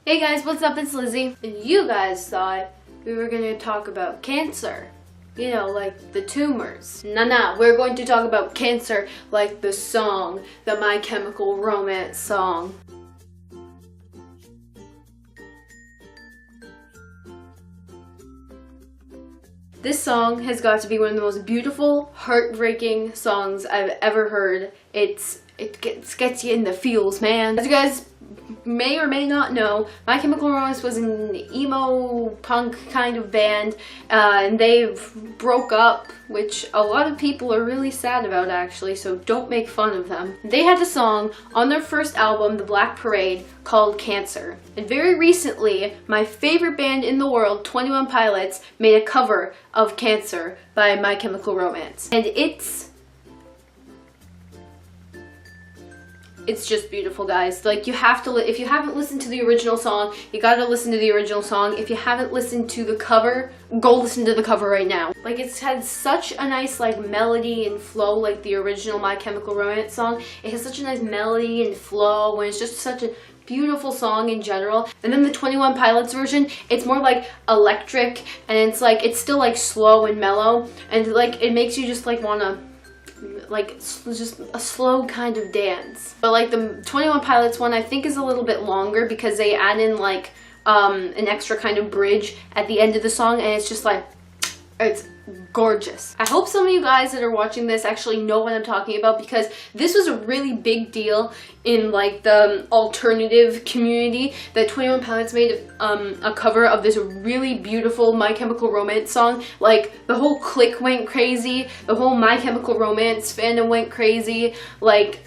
Hey guys, what's up? It's Lizzie. And you guys thought we were going to talk about cancer. You know, like the tumors. Nah, we're going to talk about cancer like the song, the My Chemical Romance song. This song has got to be one of the most beautiful, heartbreaking songs I've ever heard. It gets you in the feels, man. As you guys may or may not know, My Chemical Romance was an emo punk kind of band, and they broke up, which a lot of people are really sad about actually, so don't make fun of them. They had a song on their first album, The Black Parade, called Cancer. And very recently, my favorite band in the world, 21 Pilots, made a cover of Cancer by My Chemical Romance. And it's just beautiful, guys. Like, you have to, if you haven't listened to the original song, you gotta listen to the original song. If you haven't listened to the cover, go listen to the cover right now. Like, it's had such a nice, like, melody and flow, like the original My Chemical Romance song. It has such a nice melody and flow, and it's just such a beautiful song in general. And then the 21 Pilots version, it's more like electric, and it's still like slow and mellow, and like it makes you just like wanna like just a slow kind of dance. But like the 21 Pilots one, I think is a little bit longer because they add in like an extra kind of bridge at the end of the song, and it's just like, it's gorgeous. I hope some of you guys that are watching this actually know what I'm talking about, because this was a really big deal in like the alternative community, that 21 Pilots made a cover of this really beautiful My Chemical Romance song. Like, the whole clique went crazy, the whole My Chemical Romance fandom went crazy, like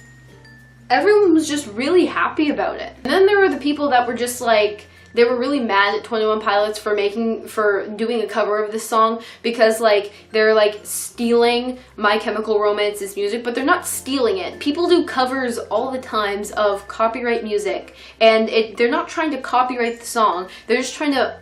everyone was just really happy about it. And then there were the people that were just like, they were really mad at 21 Pilots for doing a cover of this song, because like they're like stealing My Chemical Romance's music, but they're not stealing it. People do covers all the times of copyright music, and they're not trying to copyright the song. They're just trying to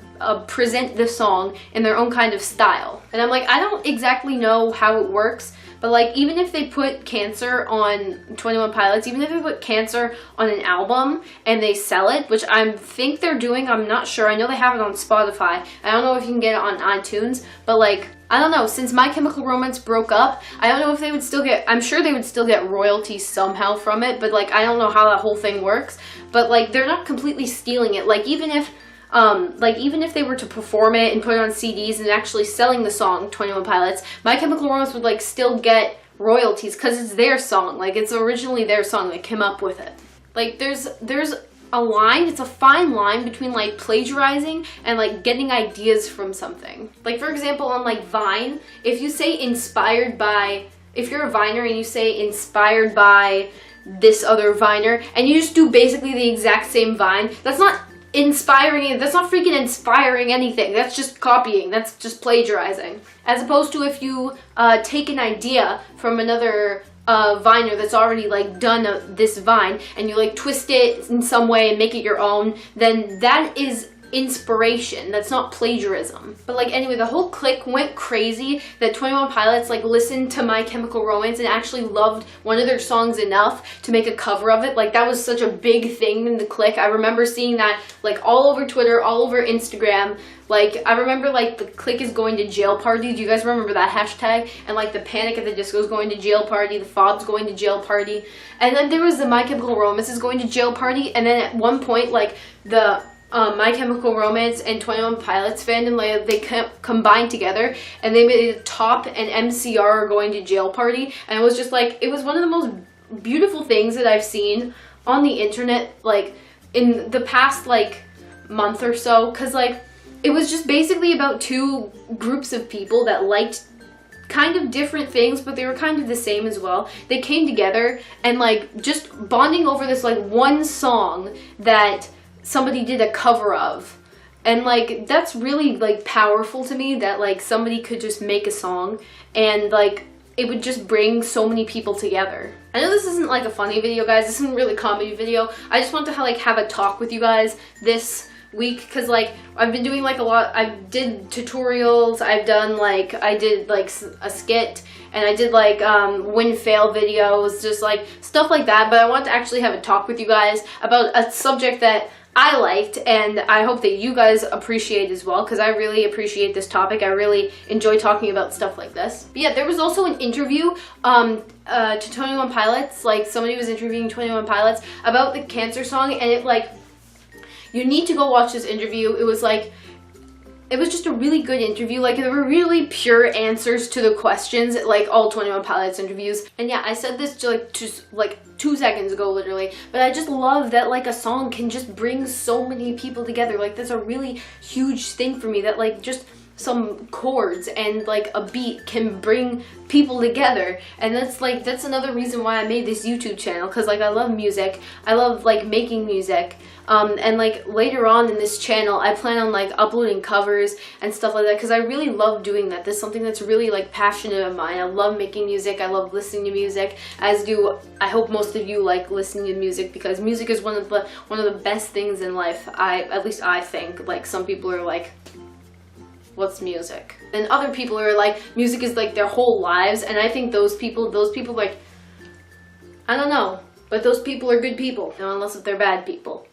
present the song in their own kind of style. And I'm like, I don't exactly know how it works, but like, even if they put Cancer on 21 Pilots, even if they put Cancer on an album and they sell it, which I think they're doing, I'm not sure. I know they have it on Spotify. I don't know if you can get it on iTunes, but like, I don't know, since My Chemical Romance broke up, I don't know if they would still get, I'm sure they would still get royalties somehow from it, but like, I don't know how that whole thing works. But like, they're not completely stealing it. Like, even if they were to perform it and put it on CDs and actually selling the song 21 Pilots, My Chemical Romance would like still get royalties because it's their song. Like, it's originally their song. They came up with it. Like, there's a line, it's a fine line between like plagiarizing and like getting ideas from something. Like, for example, on like Vine, if you say inspired by, if you're a Viner and you say inspired by this other Viner and you just do basically the exact same Vine, that's not inspiring, that's not freaking inspiring anything. That's just copying, that's just plagiarizing. As opposed to if you take an idea from another Viner that's already like done this Vine, and you like twist it in some way and make it your own, then that is inspiration. That's not plagiarism. But like, anyway, the whole clique went crazy that 21 Pilots like listened to My Chemical Romance and actually loved one of their songs enough to make a cover of it. Like, that was such a big thing in the clique. I remember seeing that like all over Twitter, all over Instagram. Like, I remember like the clique is going to jail party. Do you guys remember that hashtag? And like the Panic at the Disco is going to jail party, the Fob's going to jail party, and then there was the My Chemical Romance is going to jail party. And then at one point, like the My Chemical Romance and 21 Pilots fandom, like, they combined together and they made a Top and MCR are going to jail party. And it was just like, it was one of the most beautiful things that I've seen on the internet like in the past like month or so, because like it was just basically about two groups of people that liked kind of different things, but they were kind of the same as well. They came together and like just bonding over this like one song that somebody did a cover of. And like, that's really like powerful to me, that like somebody could just make a song and like it would just bring so many people together. I know this isn't like a funny video, guys. This isn't really a comedy video. I just want to like have a talk with you guys this week, because like I've been doing like a lot. I did tutorials, I did like a skit, and I did like win fail videos, just like stuff like that. But I want to actually have a talk with you guys about a subject that I liked, and I hope that you guys appreciate as well, because I really appreciate this topic. I really enjoy talking about stuff like this. But yeah, there was also an interview to 21 Pilots, like somebody was interviewing 21 Pilots about the cancer song, and it like, you need to go watch this interview. It was like, it was just a really good interview. Like, there were really pure answers to the questions, like all 21 Pilots interviews. And yeah, I said this to like 2 seconds ago, literally. But I just love that like a song can just bring so many people together. Like, that's a really huge thing for me, that like just some chords and like a beat can bring people together. And that's another reason why I made this YouTube channel, because like I love music. I love like making music. And like later on in this channel, I plan on like uploading covers and stuff like that, because I really love doing that. This is something that's really like passionate of mine. I love making music. I love listening to music, as do I hope most of you like listening to music, because music is one of the best things in life. At least I think. Like, some people are like, what's music? And other people are like, music is like their whole lives. And I think those people like, I don't know, but those people are good people, unless if they're bad people.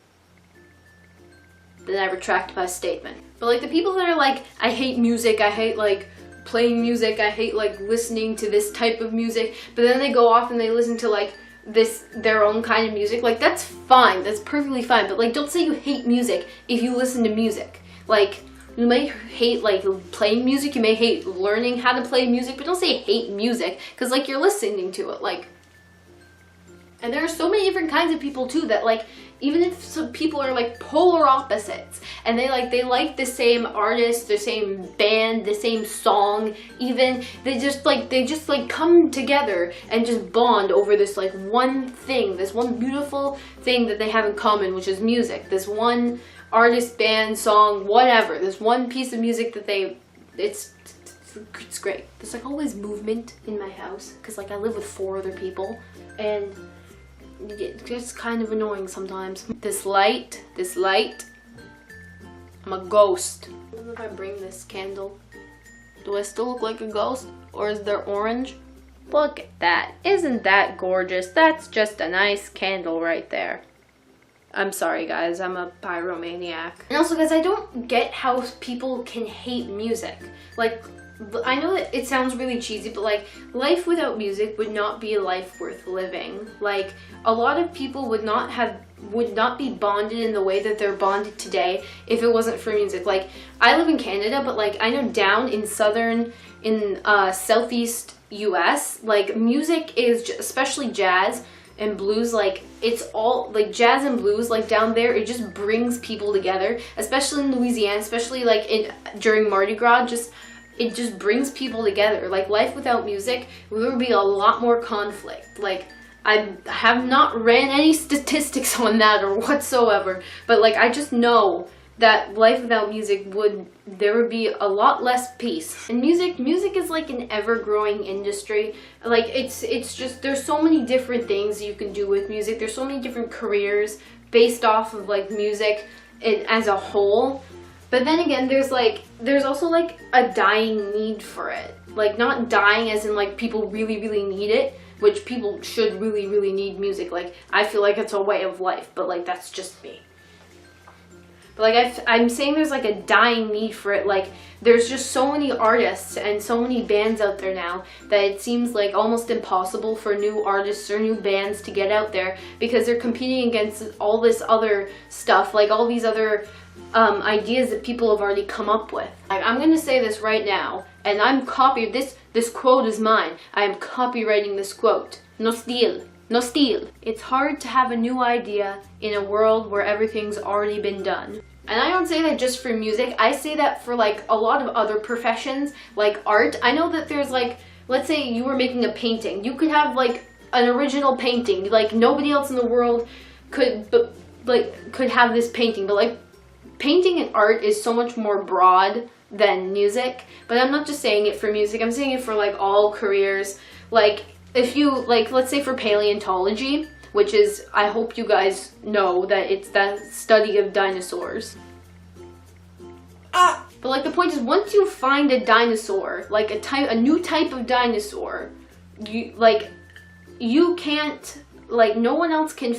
Then I retract my statement. But like the people that are like, I hate music, I hate like playing music, I hate like listening to this type of music, but then they go off and they listen to like their own kind of music, like that's fine, that's perfectly fine. But like, don't say you hate music if you listen to music. Like, you may hate like playing music, you may hate learning how to play music, but don't say hate music, because like you're listening to it. Like, and there are so many different kinds of people too, that like, even if some people are like polar opposites and they like the same artist, the same band, the same song, even they just like come together and just bond over this like one thing, this one beautiful thing that they have in common, which is music. This one artist, band, song, whatever, this one piece of music that it's great. There's like always movement in my house, because like I live with 4 other people, and it's kind of annoying sometimes. This light, I'm a ghost. I don't know if I bring this candle. Do I still look like a ghost? Or is there orange? Look at that. Isn't that gorgeous? That's just a nice candle right there. I'm sorry guys, I'm a pyromaniac. And also guys, I don't get how people can hate music. Like, I know that it sounds really cheesy, but like, life without music would not be a life worth living. Like, a lot of people would not be bonded in the way that they're bonded today if it wasn't for music. Like, I live in Canada, but like, I know down in southeast US, like, music is, especially jazz and blues, like, it's all, like, jazz and blues, like, down there, it just brings people together, especially in Louisiana, especially like during Mardi Gras. It just brings people together. Like, life without music, there would be a lot more conflict. Like, I have not ran any statistics on that or whatsoever, but like, I just know that life without music there would be a lot less peace. And music is like an ever-growing industry. Like, it's just, there's so many different things you can do with music. There's so many different careers based off of like music as a whole. But then again, there's also like a dying need for it. Like, not dying as in like people really, really need it, which people should really, really need music. Like, I feel like it's a way of life, but like, that's just me. But like, I'm saying there's like a dying need for it. Like, there's just so many artists and so many bands out there now that it seems like almost impossible for new artists or new bands to get out there, because they're competing against all this other stuff, like all these other ideas that people have already come up with. I'm gonna say this right now, and I'm copying this quote is mine. I am copywriting this quote. No style. No style. It's hard to have a new idea in a world where everything's already been done. And I don't say that just for music. I say that for like a lot of other professions, like art. I know that there's like, let's say you were making a painting. You could have like an original painting. Like, nobody else in the world could have this painting. But like, painting and art is so much more broad than music. But I'm not just saying it for music. I'm saying it for like all careers. Like, if you, like, let's say for paleontology, which is, I hope you guys know that it's the study of dinosaurs. But like, the point is, once you find a dinosaur, like a new type of dinosaur, you can't like no one else can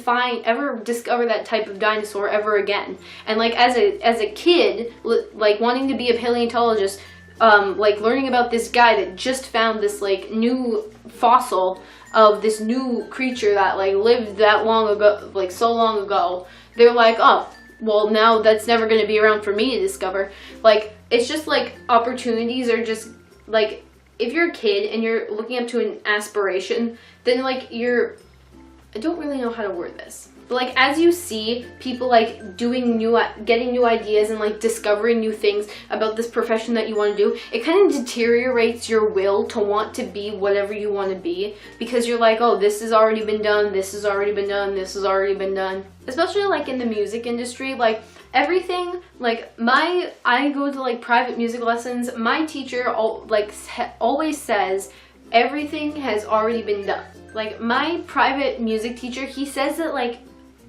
ever discover that type of dinosaur ever again. And like as a kid, like wanting to be a paleontologist, like learning about this guy that just found this like new fossil of this new creature that like lived that long ago, like so long ago, they're like, oh, well, now that's never going to be around for me to discover. Like, it's just like opportunities are just like, if you're a kid and you're looking up to an aspiration, then like I don't really know how to word this, but like as you see people like getting new ideas and like discovering new things about this profession that you want to do, it kind of deteriorates your will to want to be whatever you want to be, because you're like, oh, this has already been done, this has already been done, this has already been done. Especially like in the music industry, like everything, like I go to like private music lessons, my teacher always says everything has already been done. Like my private music teacher, he says that like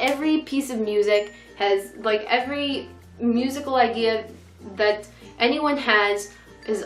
every piece of music has, like every musical idea that anyone has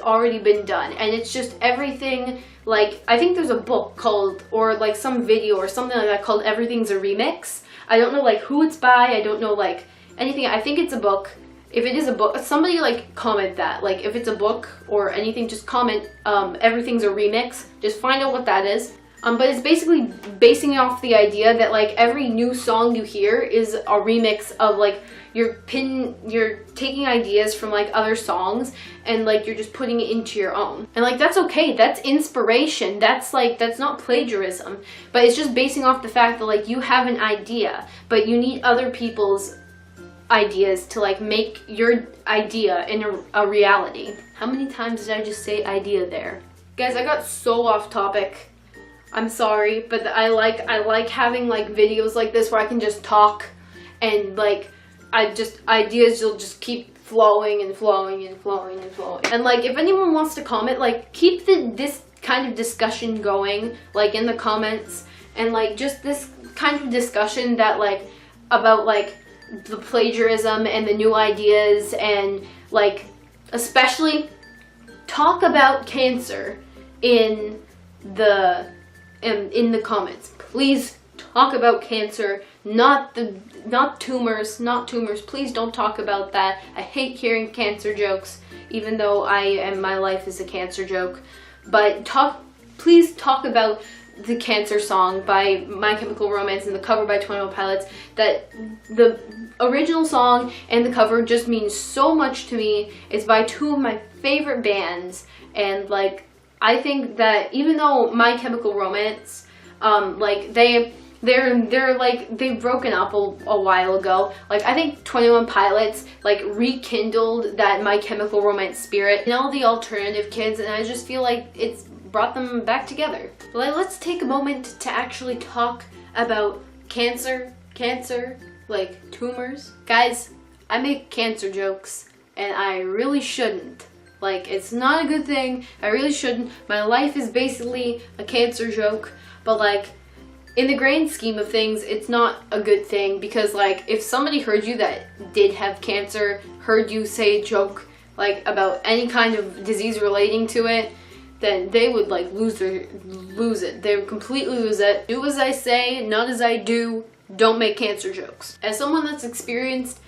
already been done, and it's just everything. Like I think there's a book called, or like some video or something like that called Everything's a Remix. I don't know like who it's by, I don't know like anything. I think it's a book. If it is a book, somebody like comment that. Like if it's a book or anything, just comment Everything's a Remix. Just find out what that is. But it's basically basing it off the idea that like every new song you hear is a remix of like you're taking ideas from like other songs and like you're just putting it into your own. And like that's okay, that's inspiration, that's not plagiarism, but it's just basing off the fact that like you have an idea, but you need other people's ideas to like make your idea in a reality. How many times did I just say idea there? Guys, I got so off topic. I'm sorry, but I like having like videos like this where I can just talk and like ideas will just keep flowing and flowing and flowing and flowing. And like if anyone wants to comment, like keep this kind of discussion going like in the comments, and like just this kind of discussion that like about like the plagiarism and the new ideas, and like especially talk about cancer in the comments. Please talk about cancer, not tumors, Please don't talk about that. I hate hearing cancer jokes, even though my life is a cancer joke. But please talk about the Cancer song by My Chemical Romance and the cover by 21 Pilots. That the original song and the cover just means so much to me. It's by two of my favorite bands, and like I think that even though My Chemical Romance, like they've broken up a while ago, like I think 21 Pilots like rekindled that My Chemical Romance spirit and all the alternative kids, and I just feel like it's brought them back together. But let's take a moment to actually talk about cancer, like tumors. Guys, I make cancer jokes and I really shouldn't. Like, it's not a good thing. I really shouldn't. My life is basically a cancer joke. But, like, in the grand scheme of things, it's not a good thing. Because, like, if somebody heard you that did have cancer, heard you say a joke, like, about any kind of disease relating to it, then they would, like, lose it. They would completely lose it. Do as I say, not as I do. Don't make cancer jokes. As someone that's experienced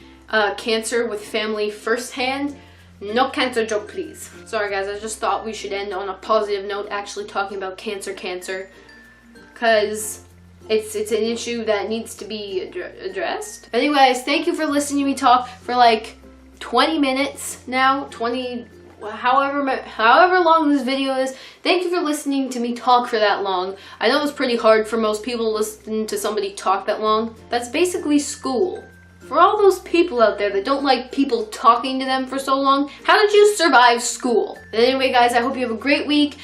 cancer with family firsthand, no cancer joke, please. Sorry guys, I just thought we should end on a positive note, actually talking about cancer, because it's an issue that needs to be addressed. Anyways, thank you for listening to me talk for like 20 minutes now, however long this video is. Thank you for listening to me talk for that long. I know it's pretty hard for most people to listen to somebody talk that long. That's basically school. For all those people out there that don't like people talking to them for so long, how did you survive school? But anyway, guys, I hope you have a great week.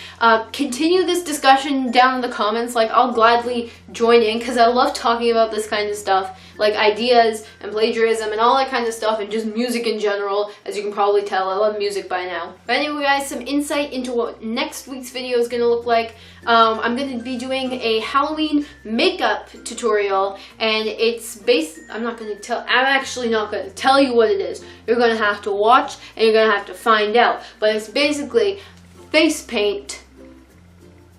Continue this discussion down in the comments. Like, I'll gladly join in because I love talking about this kind of stuff, like ideas and plagiarism and all that kind of stuff, and just music in general. As you can probably tell, I love music by now. But anyway, guys, some insight into what next week's video is going to look like. I'm going to be doing a Halloween makeup tutorial, and it's based, I'm actually not going to tell you what it is. You're going to have to watch and you're going to have to find out. But it's basically face paint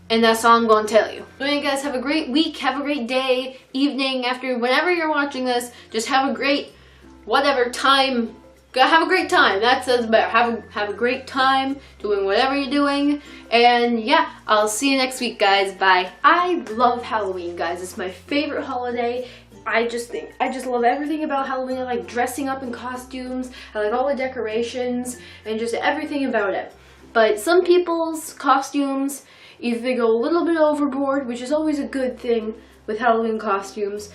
And that's all I'm going to tell you. So you guys have a great week, have a great day, evening, after, whenever you're watching this. Just have a great, whatever time. Have a great time. That says better. Have a great time doing whatever you're doing. And yeah, I'll see you next week, guys. Bye. I love Halloween, guys. It's my favorite holiday. I just love everything about Halloween. I like dressing up in costumes. I like all the decorations and just everything about it. But some people's costumes, either they go a little bit overboard, which is always a good thing with Halloween costumes,